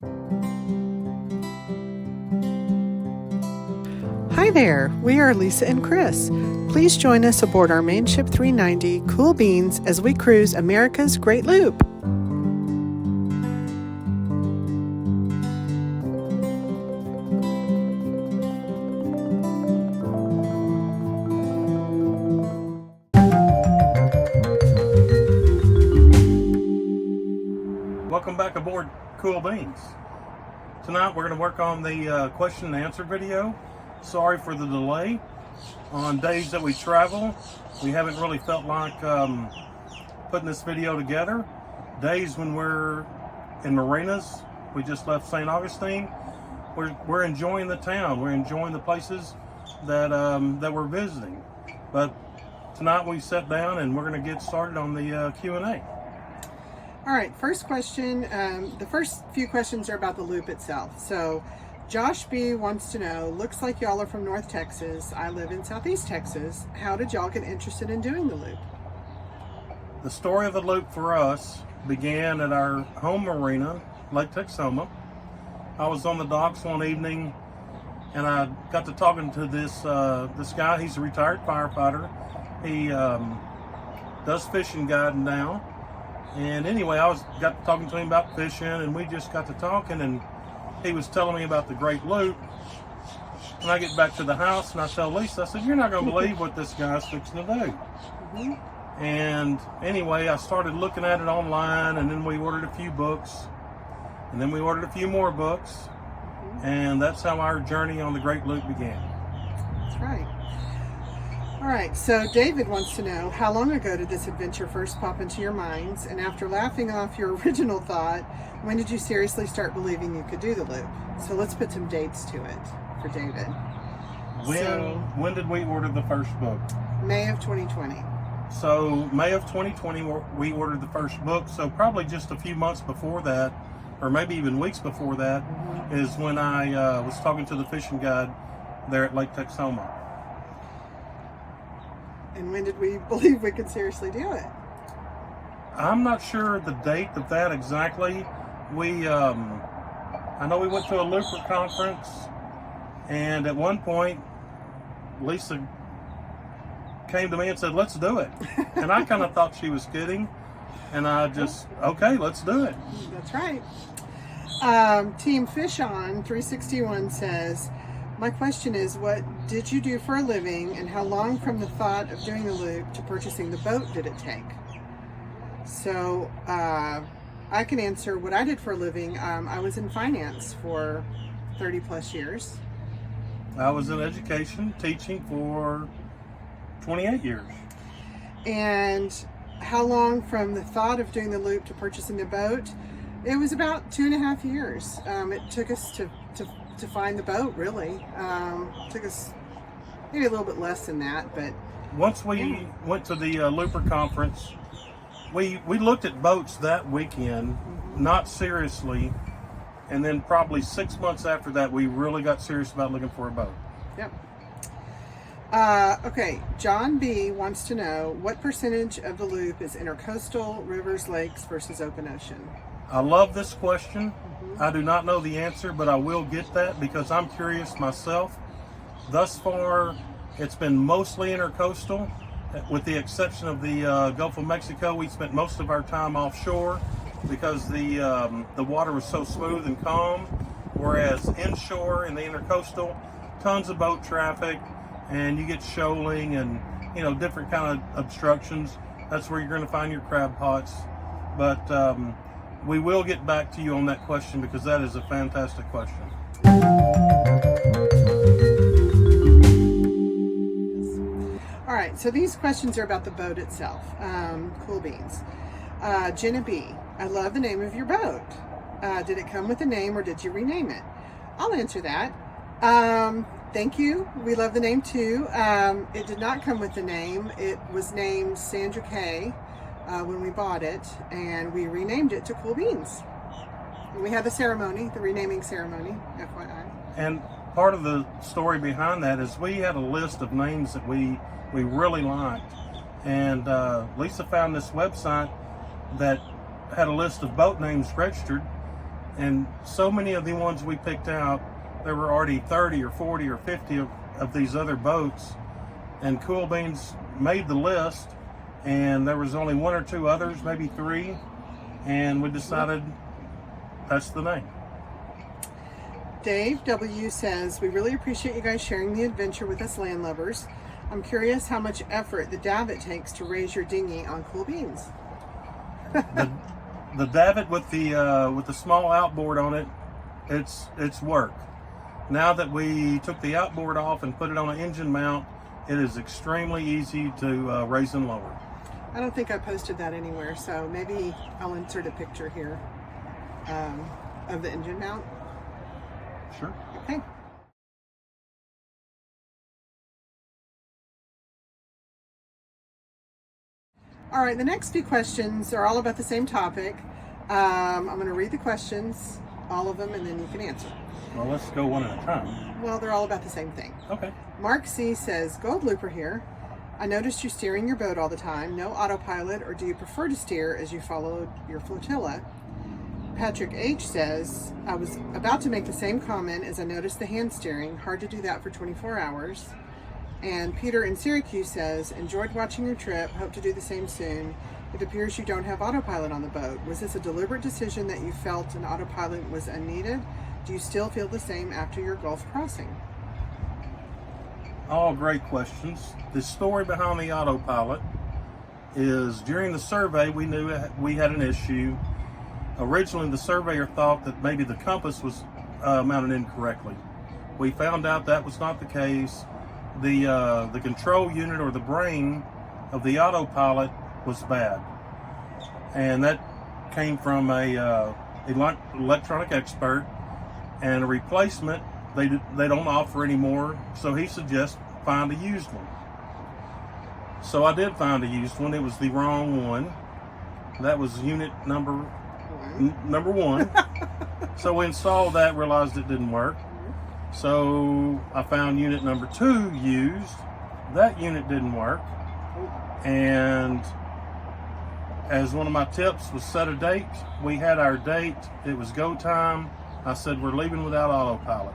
Hi there, we are Lisa and Chris. Please join us aboard our main ship 390, Cool Beans, as we cruise America's Great Loop. Welcome back aboard Cool Beans. Tonight we're going to work on the question and answer video. Sorry for the delay. On days that we travel, we haven't really felt like putting this video together. Days when we're in marinas, we just left St. Augustine. We're enjoying the town. We're enjoying the places that we're visiting. But tonight we sat down and we're going to get started on the Q&A. All right, first question. The first few questions are about the loop itself. So Josh B wants to know, looks like y'all are from North Texas. I live in Southeast Texas. How did y'all get interested in doing the loop? The story of the loop for us began at our home marina, Lake Texoma. I was on the docks one evening and I got to talking to this guy. He's a retired firefighter. He does fishing guiding now. And anyway, got to talking to him about fishing, and we just got to talking, and he was telling me about the Great Loop. And I get back to the house, and I tell Lisa, I said, "You're not going to believe what this guy's fixing to do." Mm-hmm. And anyway, I started looking at it online, and then we ordered a few books, and then we ordered a few more books, and that's how our journey on the Great Loop began. That's right. All right, so David wants to know, how long ago did this adventure first pop into your minds? And after laughing off your original thought, when did you seriously start believing you could do the loop? So let's put some dates to it for David. When did we order the first book? May of 2020. So May of 2020, we ordered the first book. So probably just a few months before that, or maybe even weeks before that, is when I was talking to the fishing guide there at Lake Texoma. And when did we believe we could seriously do it? I'm not sure the date of that exactly. I know we went to a Looper conference, and at one point, Lisa came to me and said, "Let's do it." And I kind of thought she was kidding, and I just, okay, let's do it. That's right. Team Fish On 361 says, my question is, what did you do for a living, and how long from the thought of doing the loop to purchasing the boat did it take? So I can answer what I did for a living. I was in finance for 30 plus years. I was in education, teaching for 28 years. And how long from the thought of doing the loop to purchasing the boat? It was about 2.5 years. It took us to find the boat, really. Took us maybe a little bit less than that, but once we went to the Looper conference, we looked at boats that weekend, not seriously, and then probably 6 months after that, we really got serious about looking for a boat. Yep. Okay, John B wants to know, what percentage of the loop is intercoastal, rivers, lakes versus open ocean? I love this question. I do not know the answer, but I will get that because I'm curious myself. Thus far, it's been mostly intercoastal, with the exception of the Gulf of Mexico. We spent most of our time offshore because the water was so smooth and calm, whereas inshore in the intercoastal, tons of boat traffic, and you get shoaling and different kind of obstructions. That's where you're going to find your crab pots. But we will get back to you on that question because that is a fantastic question. All right, so these questions are about the boat itself. Cool Beans. Jenna B, I love the name of your boat. Did it come with a name or did you rename it? I'll answer that. Thank you. We love the name too. It did not come with the name. It was named Sandra K. When we bought it, and we renamed it to Cool Beans. And we had the ceremony, the renaming ceremony, FYI. And part of the story behind that is we had a list of names that we really liked. And Lisa found this website that had a list of boat names registered, And so many of the ones we picked out, there were already 30 or 40 or 50 of these other boats. And Cool Beans made the list, and there was only one or two others, maybe three. And we decided that's the name. Dave W. says, we really appreciate you guys sharing the adventure with us landlubbers. I'm curious how much effort the davit takes to raise your dinghy on Cool Beans. The davit with the small outboard on it, it's work. Now that we took the outboard off and put it on an engine mount, it is extremely easy to raise and lower. I don't think I posted that anywhere, so maybe I'll insert a picture here of the engine mount. Sure. Okay. All right, the next few questions are all about the same topic. I'm going to read the questions, all of them, and then you can answer. Well, let's go one at a time. Well, they're all about the same thing. Okay. Mark C. says, GreatLooper here. I noticed you steering your boat all the time. No autopilot, or do you prefer to steer as you follow your flotilla? Patrick H. says, I was about to make the same comment as I noticed the hand steering. Hard to do that for 24 hours. And Peter in Syracuse says, enjoyed watching your trip. Hope to do the same soon. It appears you don't have autopilot on the boat. Was this a deliberate decision that you felt an autopilot was unneeded? Do you still feel the same after your Gulf crossing? All great questions. The story behind the autopilot is during the survey, we knew we had an issue. Originally, the surveyor thought that maybe the compass was mounted incorrectly. We found out that was not the case. The control unit or the brain of the autopilot was bad, and that came from a electronic expert. And a replacement they don't offer anymore, so he suggests find a used one. So I did find a used one. It was the wrong one. That was unit number one. So we installed that, realized it didn't work. So I found unit number 2 used. That unit didn't work. And as one of my tips was set a date, we had our date. It was go time. I said, we're leaving without autopilot.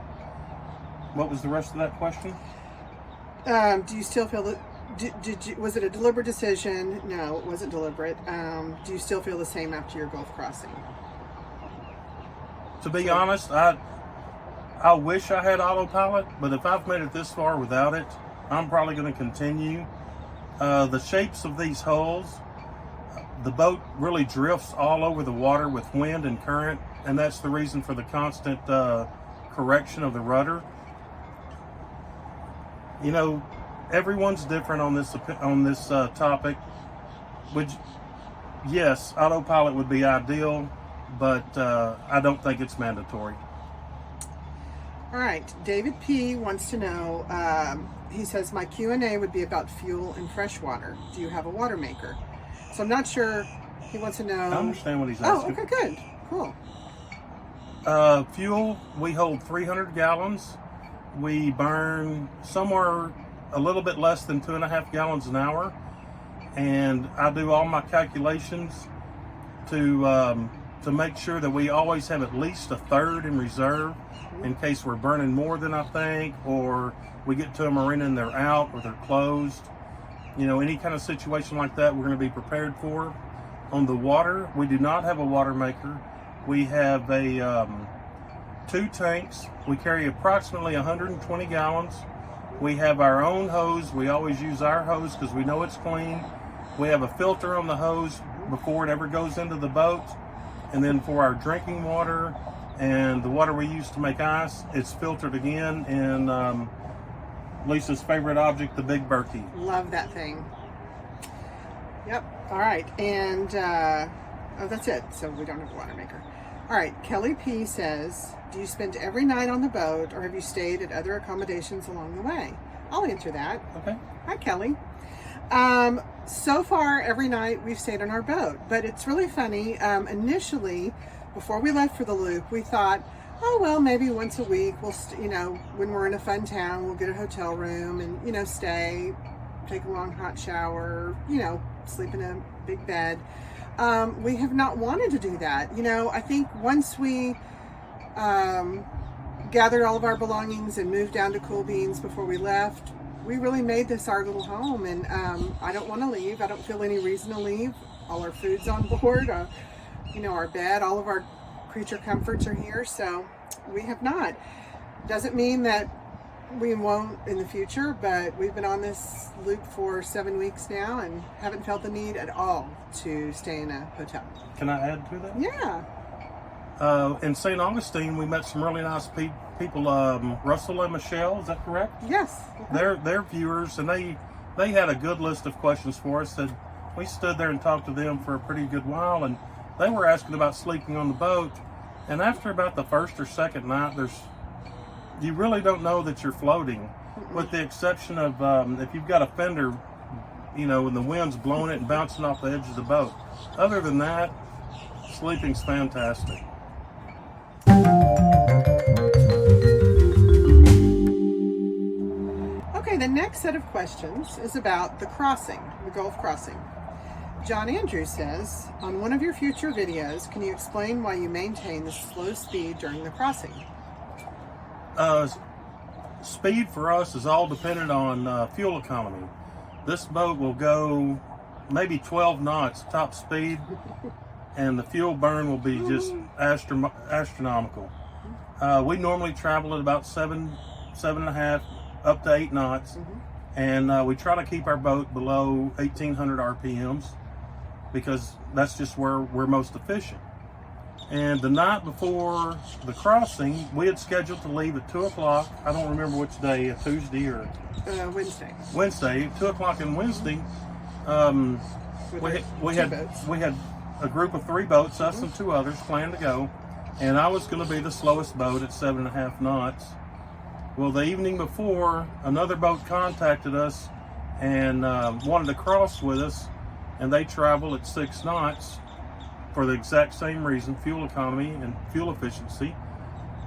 What was the rest of that question? Do you still feel that, was it a deliberate decision? No, it wasn't deliberate. Do you still feel the same after your Gulf crossing? To be honest, I wish I had autopilot, but if I've made it this far without it, I'm probably going to continue. The shapes of these hulls, the boat really drifts all over the water with wind and current, and that's the reason for the constant correction of the rudder. You know, everyone's different on this topic. Which, yes, autopilot would be ideal, but I don't think it's mandatory. All right, David P. wants to know, he says, my Q&A would be about fuel and fresh water. Do you have a water maker? So I'm not sure, he wants to know. I understand what he's asking. Oh, okay, good, cool. Fuel, we hold 300 gallons. We burn somewhere a little bit less than 2.5 gallons an hour. And I do all my calculations to make sure that we always have at least a third in reserve in case we're burning more than I think, or we get to a marina and they're out or they're closed. You know, any kind of situation like that, we're going to be prepared for. On the water, we do not have a water maker. We have a 2 tanks. We carry approximately 120 gallons. We have our own hose. We always use our hose because we know it's clean. We have a filter on the hose before it ever goes into the boat. And then for our drinking water and the water we use to make ice, it's filtered again in Lisa's favorite object, the Big Berkey. Love that thing. Yep. All right. And that's it. So we don't have a water maker. All right. Kelly P. says, do you spend every night on the boat, or have you stayed at other accommodations along the way? I'll answer that. Okay. Hi, Kelly. So far, every night we've stayed on our boat, but it's really funny. Initially, before we left for the loop, we thought, oh, well, maybe once a week we'll, when we're in a fun town, we'll get a hotel room and, stay, take a long hot shower, sleep in a big bed. We have not wanted to do that. I think once we gathered all of our belongings and moved down to Cool Beans before we left. We really made this our little home, and I don't want to leave. I don't feel any reason to leave. All our food's on board, our bed, all of our creature comforts are here, so we have not. Doesn't mean that we won't in the future, but we've been on this loop for 7 weeks now and haven't felt the need at all to stay in a hotel. Can I add to that? Yeah. In St. Augustine, we met some really nice people. Russell and Michelle, is that correct? Yes. They're viewers, and they had a good list of questions for us. That we stood there and talked to them for a pretty good while, and they were asking about sleeping on the boat. And after about the first or second night, you really don't know that you're floating, with the exception of if you've got a fender, and the wind's blowing it and bouncing off the edge of the boat. Other than that, sleeping's fantastic. Okay, the next set of questions is about the crossing, the Gulf crossing. John Andrews says, on one of your future videos, can you explain why you maintain the slow speed during the crossing? Speed for us is all dependent on fuel economy. This boat will go maybe 12 knots top speed, and the fuel burn will be just astronomical. We normally travel at about 7.5, up to 8 knots, and we try to keep our boat below 1,800 RPMs because that's just where we're most efficient. And the night before the crossing, we had scheduled to leave at 2 o'clock. I don't remember which day, a Tuesday or Wednesday. Wednesday, 2 o'clock on Wednesday. We had a group of 3 boats, us and 2 others, planned to go, and I was going to be the slowest boat at 7.5 knots. Well, the evening before, another boat contacted us and wanted to cross with us, and they travel at 6 knots for the exact same reason, fuel economy and fuel efficiency.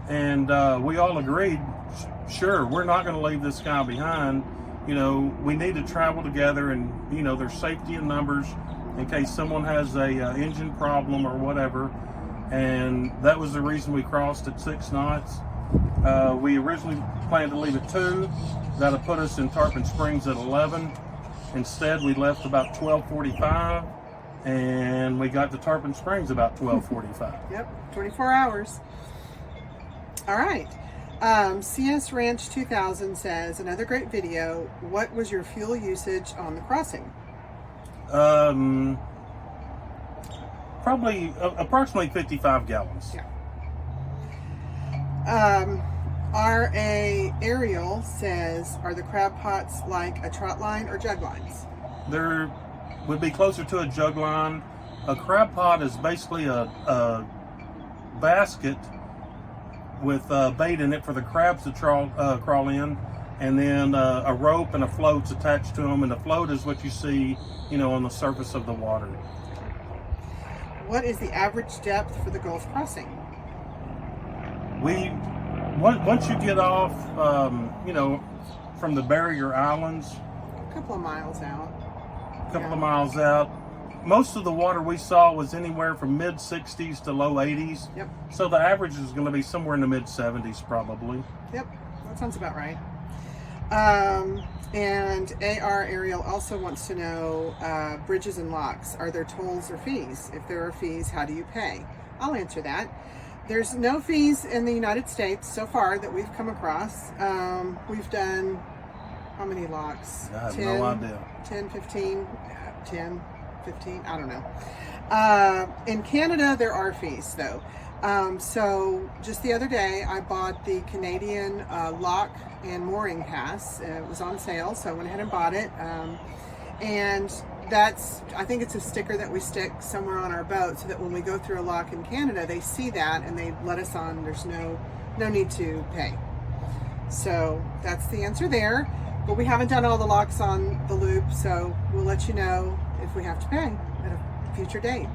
And we all agreed, sure, we're not going to leave this guy behind. We need to travel together, and there's safety in numbers in case someone has a engine problem or whatever. And that was the reason we crossed at 6 knots. We originally planned to leave at 2. That'll put us in Tarpon Springs at 11. Instead, we left about 12:45, and we got to Tarpon Springs about 12:45. Yep, 24 hours. All right. CS Ranch 2000 says, another great video. What was your fuel usage on the crossing? Probably approximately 55 gallons. Yeah. RA Ariel says, are the crab pots like a trot line or jug lines? There would be closer to a jug line. A crab pot is basically a basket with bait in it for the crabs to crawl in, and then a rope and a float's attached to them, and the float is what you see, on the surface of the water. What is the average depth for the Gulf crossing? Once you get off, from the barrier islands, a couple of miles out, most of the water we saw was anywhere from mid 60s to low 80s. Yep. So the average is going to be somewhere in the mid 70s probably. Yep, that sounds about right. And AR Ariel also wants to know, bridges and locks, are there tolls or fees? If there are fees, how do you pay? I'll answer that. There's no fees in the United States so far that we've come across. We've done, how many locks? I have no idea. 10, 15, 10, 15, I don't know. In Canada, there are fees though. So just the other day, I bought the Canadian lock and mooring pass. It was on sale, so I went ahead and bought it. And I think it's a sticker that we stick somewhere on our boat so that when we go through a lock in Canada, they see that and they let us on. There's no need to pay. So that's the answer there. But we haven't done all the locks on the loop, so we'll let you know if we have to pay at a future date.